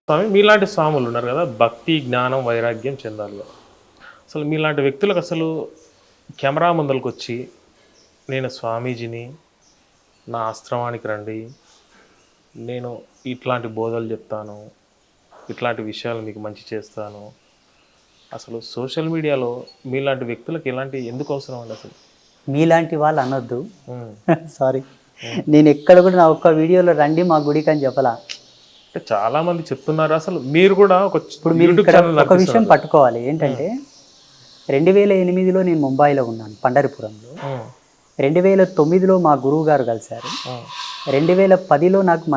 స్వామి మీలాంటి స్వాములు ఉన్నారు కదా! భక్తి, జ్ఞానం, వైరాగ్యం చెందాలి. అసలు మీలాంటి వ్యక్తులకు అసలు కెమెరా ముందలకొచ్చి, నేను స్వామీజీని, నా ఆశ్రమానికి రండి, నేను ఇట్లాంటి బోధలు చెప్తాను, ఇట్లాంటి విషయాలు మీకు మంచి చేస్తాను. అసలు సోషల్ మీడియాలో మీలాంటి వ్యక్తులకు ఎందుకు అవసరం అండి అసలు? మీలాంటి వాళ్ళు అనొద్దు. హ్మ్. సారీ. నేను ఎక్కడ కూడా నా ఒక్క వీడియోలో రండి మా గుడికి అని చెప్పలా. అంటే చాలామంది చెప్తున్నారు. అసలు మీరు కూడా ఒక ఇప్పుడు మీరు యూట్యూబ్ ఇక్కడ ఛానల్ ఒక విషయం నడిపిస్తున్నారు. పట్టుకోవాలి. ఏంటంటే 2008లో నేను ముంబైలో ఉన్నాను, పండరిపురంలో. హ్మ్. 2009లో మా గురువు గారు కలిశారు. హ్మ్. 2010లో నాకు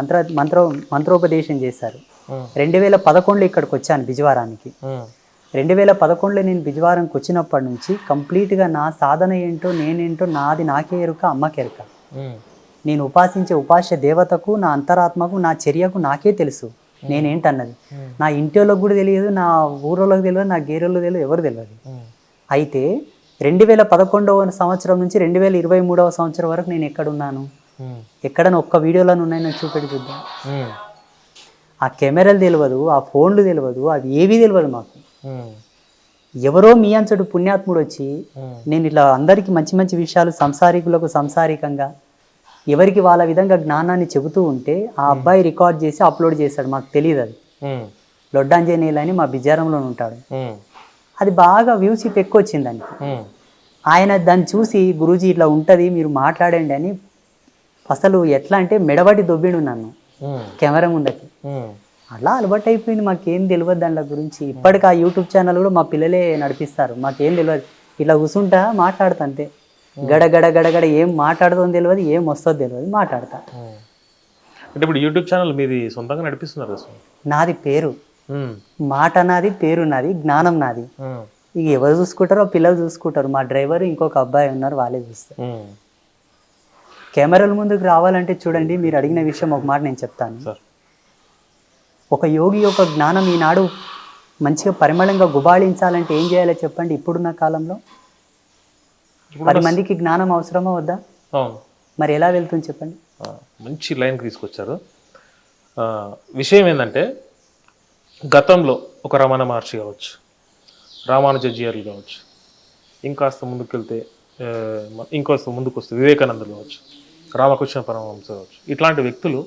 మంత్రోపదేశం చేశారు. హ్మ్. 2011లో ఇక్కడికి వచ్చాను బిజవారానికి. హ్మ్. 2011లో నేను బిజవారానికి వచ్చినప్పటి నుంచి కంప్లీట్గా నా సాధన ఏంటో, నేనేంటో నాది నాకే ఎరుక, అమ్మకే ఎరుక. హ్మ్. నేను ఉపాసించే ఉపాస్య దేవతకు, నా అంతరాత్మకు, నా చర్యకు నాకే తెలుసు నేనేంటన్నది. నా ఇంటిలోకి కూడా తెలియదు, నా ఊరోళ్ళకి తెలియదు, నా గేరోళ్ళకి తెలియదు, ఎవరు తెలియదు. అయితే 2011వ సంవత్సరం నుంచి 2023వ సంవత్సరం వరకు నేను ఎక్కడున్నాను, ఎక్కడన్నా ఒక్క వీడియోలను ఉన్నాయని చూపెట్టి చూద్దాం. ఆ కెమెరాలు తెలియదు, ఆ ఫోన్లు తెలియదు, అవి ఏవీ తెలియదు మాకు. ఎవరో మీ అంచడు పుణ్యాత్ముడు వచ్చి నేను ఇట్లా అందరికీ మంచి మంచి విషయాలు సంసారికులకు సంసారికంగా ఎవరికి వాళ్ళ విధంగా జ్ఞానాన్ని చెబుతూ ఉంటే ఆ అబ్బాయి రికార్డ్ చేసి అప్లోడ్ చేశాడు. మాకు తెలియదు అది. లొడ్డాంజనేయులు అని మా బిజారంలో ఉంటాడు. అది బాగా వ్యూస్ ఎక్కువ వచ్చిందని ఆయన దాన్ని చూసి గురూజీ ఇట్లా ఉంటుంది మీరు మాట్లాడండి అని అసలు ఎట్లా అంటే మెడబడి దొబ్బిండు నన్ను కెమెరా ముందకి. అలా అలవాటు అయిపోయింది, మాకేం తెలియదు దాని గురించి. ఇప్పటికి ఆ యూట్యూబ్ ఛానల్ కూడా మా పిల్లలే నడిపిస్తారు, మాకేం తెలియదు. ఇట్లా కూర్చుంటా మాట్లాడతా అంతే. గడగడ గడగడ ఏం మాట్లాడుతుందో తెలియదు, ఏం వస్తుందో తెలియదు, మాట్లాడతా. అంటే ఇప్పుడు యూట్యూబ్ ఛానల్ మీది సొంతంగా నడిపిస్తున్నారు అసలు? నాది పేరు, మాట నాది, పేరు నాది, జ్ఞానం నాది. ఇక ఎవరు చూసుకుంటారో పిల్లలు చూసుకుంటారు. మా డ్రైవర్ ఇంకొక అబ్బాయి ఉన్నారు, వాళ్ళే చూస్తారు. కెమెరాల ముందుకు రావాలంటే చూడండి, మీరు అడిగిన విషయం ఒక మాట నేను చెప్తాను. ఒక యోగి యొక్క జ్ఞానం ఈనాడు మంచిగా పరిమళంగా గుబాళించాలంటే ఏం చేయాలో చెప్పండి. ఇప్పుడున్న కాలంలో 10 మందికి జ్ఞానం అవసరమా వద్దా? మరి ఎలా వెళ్తుంది చెప్పండి? మంచి లైన్కి తీసుకొచ్చారు. విషయం ఏంటంటే గతంలో ఒక రమణ మహర్షి కావచ్చు, రామానుజాచార్యులు కావచ్చు, ఇంకాస్త ముందుకెళ్తే ఇంకాస్త ముందుకు వస్తే వివేకానందులు కావచ్చు, రామకృష్ణ పరమహంస కావచ్చు, ఇట్లాంటి వ్యక్తులు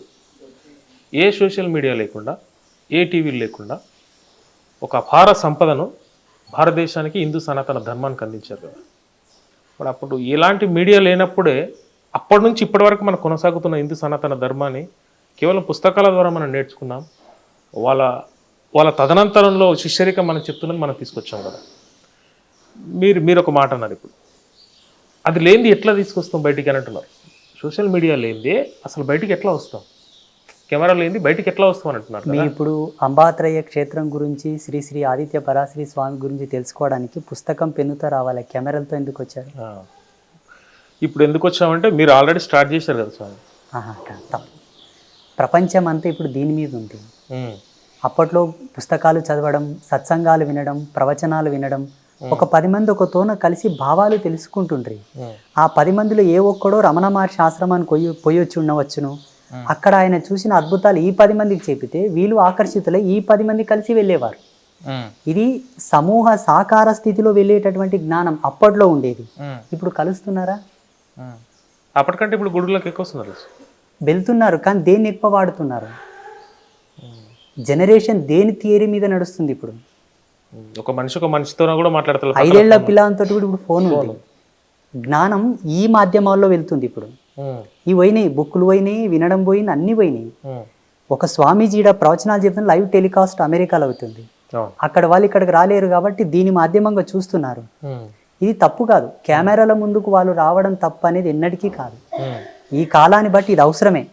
ఏ సోషల్ మీడియా లేకుండా, ఏ టీవీలు లేకుండా ఒక అపార సంపదను భారతదేశానికి హిందూ సనాతన ధర్మానికి అందించారు కదా. మరి అప్పుడు ఎలాంటి మీడియా లేనప్పుడే అప్పటి నుంచి ఇప్పటి వరకు మనం కొనసాగుతున్న హిందూ సనాతన ధర్మాన్ని కేవలం పుస్తకాల ద్వారా మనం నేర్చుకున్నాం. వాళ్ళ తదనంతరంలో శిష్యరికం మనం చెప్తున్నది మనం తీసుకొచ్చాం కదా. మీరు ఒక మాట అన్నారు, ఇప్పుడు అది లేనిది ఎట్లా తీసుకొస్తాం బయటికి అని అంటున్నారు. సోషల్ మీడియా లేనిది అసలు బయటికి ఎట్లా వస్తాం, కెమెరా లేనిది బయటికి ఎట్లా వస్తాం అని అంటున్నారు. మీ ఇప్పుడు అంబాత్రయ క్షేత్రం గురించి, శ్రీ శ్రీ ఆదిత్య పరాశ్రీ స్వామి గురించి తెలుసుకోవడానికి పుస్తకం పెన్నుతో రావాలి, కెమెరాలతో ఎందుకు వచ్చారు? ఇప్పుడు ఎందుకు వచ్చామంటే మీరు ఆల్రెడీ స్టార్ట్ చేశారు కదా స్వామి. తప్పు. ప్రపంచం అంతా ఇప్పుడు దీని మీద ఉంది. అప్పట్లో పుస్తకాలు చదవడం, సత్సంగాలు వినడం, ప్రవచనాలు వినడం, ఒక 10 మంది ఒక తోన కలిసి భావాలు తెలుసుకుంటుండ్రి. ఆ 10 మందిలో ఏ ఒక్కడో రమణ మహర్షి ఆశ్రమానికి పోయొచ్చి ఉండవచ్చును. అక్కడ ఆయన చూసిన అద్భుతాలు ఈ 10 మందికి చెప్పితే వీళ్ళు ఆకర్షితులై ఈ 10 మంది కలిసి వెళ్ళేవారు. ఇది సమూహ సాకార స్థితిలో వెళ్ళేటటువంటి జ్ఞానం అప్పట్లో ఉండేది. ఇప్పుడు కలుస్తున్నారా? అప్పటికంటే ఇప్పుడు గుడులకు ఎక్కువ వస్తున్నారు, వెళ్తున్నారు, కానీ దేన్ని ఎక్కువ వాడుతున్నారు? జనరేషన్ దేని థియరీ మీద నడుస్తుంది ఇప్పుడు? ఒక మనిషితో కూడా మాట్లాడతారు. 5 ఏళ్ల పిల్లలతో కూడా ఇప్పుడు ఫోన్ ఉంది. జ్ఞానం ఈ మాధ్యమాల్లో వెళ్తుంది. ఇప్పుడు ఇవి పోయినాయి, బుక్కులు పోయినాయి, వినడం పోయింది, అన్ని పోయినాయి. ఒక స్వామీజీడ ప్రవచనాలు చెప్తున్న లైవ్ టెలికాస్ట్ అమెరికాలో అవుతుంది. అక్కడ వాళ్ళు ఇక్కడికి రాలేరు కాబట్టి దీని మాధ్యమంగా చూస్తున్నారు. ఇది తప్పు కాదు, కెమెరాల ముందుకు వాళ్ళు రావడం తప్పు అనేది ఎన్నటికీ కాదు. ఈ కాలాన్ని బట్టి ఇది అవసరమే,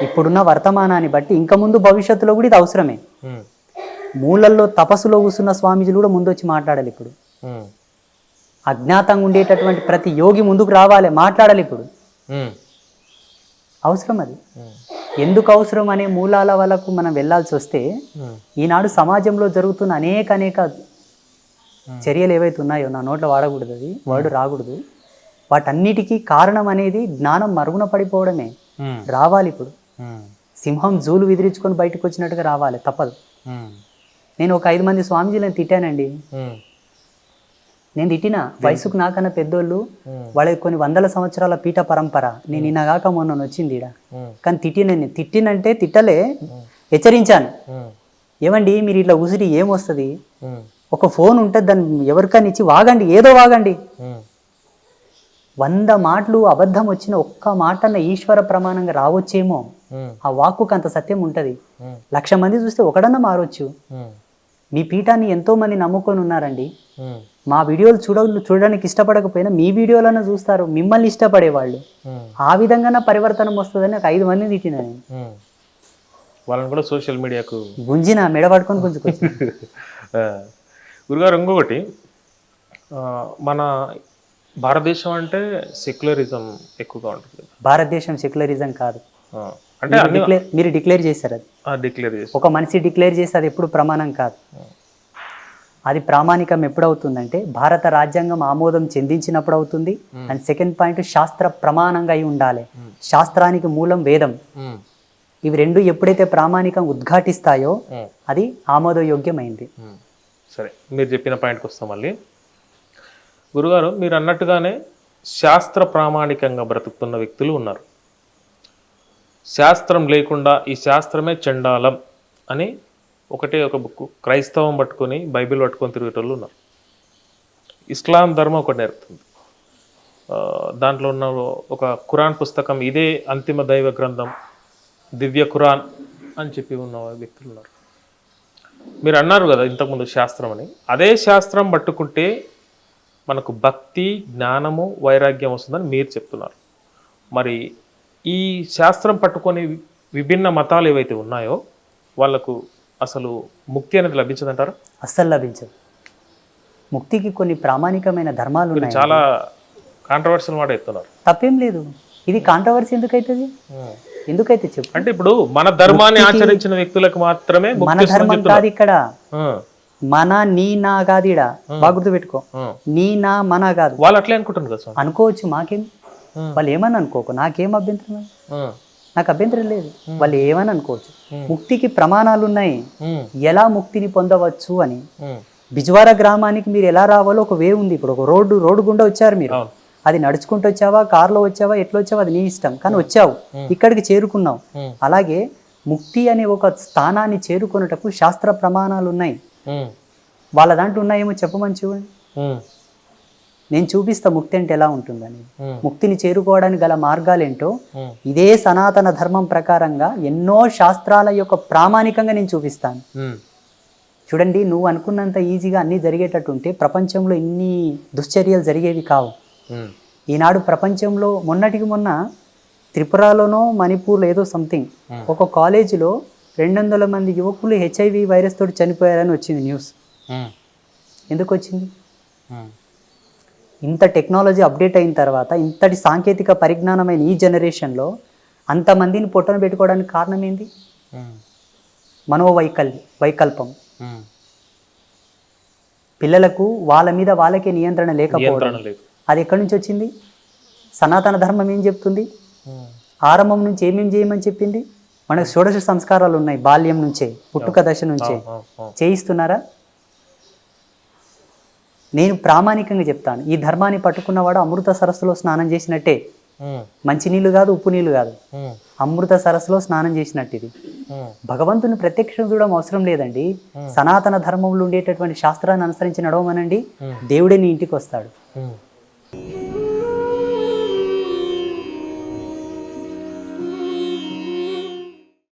ఇప్పుడున్న వర్తమానాన్ని బట్టి ఇంకా ముందు భవిష్యత్తులో కూడా ఇది అవసరమే. మూలల్లో తపస్సులో కూర్చున్న స్వామీజీలు కూడా ముందు వచ్చి మాట్లాడాలి. ఇప్పుడు అజ్ఞాతంగా ఉండేటటువంటి ప్రతి యోగి ముందుకు రావాలి, మాట్లాడాలి. ఇప్పుడు అవసరం అది. ఎందుకు అవసరం అనే మూలాల వరకు మనం వెళ్ళాల్సి వస్తే ఈనాడు సమాజంలో జరుగుతున్న అనేక చర్యలు ఏవైతే ఉన్నాయో, నా నోట్లో వాడకూడదు, అది వర్డ్ రాకూడదు, వాటన్నిటికీ కారణం అనేది జ్ఞానం మరుగున పడిపోవడమే. రావాలి ఇప్పుడు సింహం జూలు విదిరించుకొని బయటకు వచ్చినట్టుగా రావాలి, తప్పదు. నేను ఒక 5 మంది స్వామీజీలను తిట్టానండి. నేను తిట్టిన వయసుకు నాకన్నా పెద్దోళ్ళు, వాళ్ళకి కొన్ని వందల సంవత్సరాల పీఠ పరంపర. నేను నిన్నగాక మొన్న వచ్చింది ఈడ, కానీ తిట్టినంటే తిట్టలే, హెచ్చరించాను. ఏమండి మీరు ఇట్లా ఉసిరి ఏమొస్తుంది, ఒక ఫోన్ ఉంటుంది దాన్ని ఎవరికైనా ఇచ్చి వాగండి, ఏదో వాగండి. 100 మాటలు అబద్ధం వచ్చిన ఒక్క మాటన్న ఈశ్వర ప్రమాణంగా రావచ్చేమో, ఆ వాక్కుకు అంత సత్యం ఉంటుంది. 1,00,000 మంది చూస్తే ఒకడన్నా మారొచ్చు. మీ పీఠాన్ని ఎంతో మంది నమ్ముకొని ఉన్నారండి. మా వీడియోలు చూడడానికి ఇష్టపడకపోయినా మీ వీడియోలన్నా చూస్తారు, మిమ్మల్ని ఇష్టపడేవాళ్ళు. ఆ విధంగా పరివర్తనం వస్తుందని నాకు 5 మందిని తిట్టిన నేను. వాళ్ళని కూడా సోషల్ మీడియాకు గుంజిన మెడ పట్టుకొని గుంజుకొచ్చిన. గురుగారు ఇంకొకటి, మన భారతదేశం అంటే సెక్యులరిజం ఎక్కువగా ఉంటుంది. భారతదేశం సెక్యులరిజం కాదు, అంటే మీరు డిక్లేర్ చేశారు. అది డిక్లేర్ చేసి ఒక మనిషి డిక్లేర్ చేస్తే అది ఎప్పుడు ప్రమాణం కాదు. అది ప్రామాణికం ఎప్పుడవుతుందంటే భారత రాజ్యాంగం ఆమోదం చెందించినప్పుడు అవుతుంది. అండ్ సెకండ్ పాయింట్, శాస్త్ర ప్రమాణంగా అయి ఉండాలి. శాస్త్రానికి మూలం వేదం. ఇవి రెండు ఎప్పుడైతే ప్రామాణికం ఉద్ఘాటిస్తాయో అది ఆమోదయోగ్యమైంది. సరే, మీరు చెప్పిన పాయింట్కి వస్తాం మళ్ళీ. గురుగారు మీరు అన్నట్టుగానే శాస్త్ర ప్రామాణికంగా బ్రతుకుతున్న వ్యక్తులు ఉన్నారు. శాస్త్రం లేకుండా ఈ శాస్త్రమే చండాలం అని ఒకటే ఒక బుక్ క్రైస్తవం పట్టుకొని బైబిల్ పట్టుకొని తిరిగేటోళ్ళు ఉన్నారు. ఇస్లాం ధర్మం ఒకటి నేర్పుతుంది, దాంట్లో ఉన్న ఒక ఖురాన్ పుస్తకం ఇదే అంతిమ దైవ గ్రంథం, దివ్య ఖురాన్ అని చెప్పి ఉన్న వ్యక్తులు ఉన్నారు. మీరు అన్నారు కదా ఇంతకుముందు శాస్త్రం అని, అదే శాస్త్రం పట్టుకుంటే మనకు భక్తి, జ్ఞానము, వైరాగ్యం వస్తుందని మీరు చెప్తున్నారు. మరి ఈ శాస్త్రం పట్టుకొని విభిన్న మతాలు ఏవైతే ఉన్నాయో వాళ్ళకు అసలు ముక్తి అనేది లభించదంటారా? అస్సలు లభించదు. ముక్తికి కొన్ని ప్రామాణికమైన ధర్మాలు ఉన్నాయి. చాలా కాంట్రవర్షియల్ మాట చెప్తున్నారు. తప్పేం లేదు, ఇది కాంట్రవర్సీ ఎందుకైతుంది? ఎందుకైతే చెప్పు. అంటే ఇప్పుడు మన ధర్మాన్ని ఆచరించిన వ్యక్తులకు మాత్రమే మన ధర్మం కాదు ఇక్కడ, మన నీ నా కాదు ఇడ, బాగా గుర్తుపెట్టుకో. నీ నా మన కాదు. వాళ్ళు అట్లే అనుకుంటున్నారు కదా. అనుకోవచ్చు, మాకేం, వాళ్ళు ఏమని అనుకోకు, నాకేం అభ్యంతరం, నాకు అభ్యంతరం లేదు. వాళ్ళు ఏమని అనుకోవచ్చు. ముక్తికి ప్రమాణాలు ఉన్నాయి, ఎలా ముక్తిని పొందవచ్చు అని. బిజ్వారా గ్రామానికి మీరు ఎలా రావాలో ఒక వే ఉంది. ఇప్పుడు ఒక రోడ్డు గుండా వచ్చారు మీరు, అది నడుచుకుంటూ వచ్చావా, కార్లో వచ్చావా, ఎట్లా వచ్చావా అది నీ ఇష్టం, కానీ వచ్చావు, ఇక్కడికి చేరుకున్నావు. అలాగే ముక్తి అనే ఒక స్థానాన్ని చేరుకునేటప్పుడు శాస్త్ర ప్రమాణాలు ఉన్నాయి. వాళ్ళ దాంట్లో ఉన్నాయేమో చెప్పమని చూడండి, నేను చూపిస్తా ముక్తి అంటే ఎలా ఉంటుందని. ముక్తిని చేరుకోవడానికి గల మార్గాలేంటో ఇదే సనాతన ధర్మం ప్రకారంగా ఎన్నో శాస్త్రాల యొక్క ప్రామాణికంగా నేను చూపిస్తాను. చూడండి, నువ్వు అనుకున్నంత ఈజీగా అన్నీ జరిగేటట్టు ఉంటే ప్రపంచంలో ఇన్ని దుశ్చర్యలు జరిగేవి కావు. ఈనాడు ప్రపంచంలో మొన్నటికి మొన్న త్రిపురలోనో మణిపూర్లో ఏదో సంథింగ్ ఒక కాలేజీలో 200 మంది యువకులు HIV వైరస్ తోటి చనిపోయారని వచ్చింది న్యూస్. ఎందుకు వచ్చింది? ఇంత టెక్నాలజీ అప్డేట్ అయిన తర్వాత, ఇంతటి సాంకేతిక పరిజ్ఞానమైన ఈ జనరేషన్లో అంతమందిని పొట్టన పెట్టుకోవడానికి కారణం ఏంటి? వైకల్పం. పిల్లలకు వాళ్ళ మీద వాళ్ళకే నియంత్రణ లేకపోవడం. అది ఎక్కడి నుంచి వచ్చింది? సనాతన ధర్మం ఏం చెప్తుంది? ఆరంభం నుంచి ఏమేం చేయమని చెప్పింది? మనకు షోడశ సంస్కారాలు ఉన్నాయి, బాల్యం నుంచే, పుట్టుక దశ నుంచే. చేయిస్తున్నారా? నేను ప్రామాణికంగా చెప్తాను, ఈ ధర్మాన్ని పట్టుకున్నవాడు అమృత సరస్సులో స్నానం చేసినట్టే. మంచినీళ్ళు కాదు, ఉప్పు నీళ్ళు కాదు, అమృత సరస్సులో స్నానం చేసినట్టు. ఇది భగవంతుని ప్రత్యక్షం చూడడం అవసరం లేదండి. సనాతన ధర్మంలో ఉండేటటువంటి శాస్త్రాన్ని అనుసరించి నడవమనండి, దేవుడే నీ ఇంటికి వస్తాడు.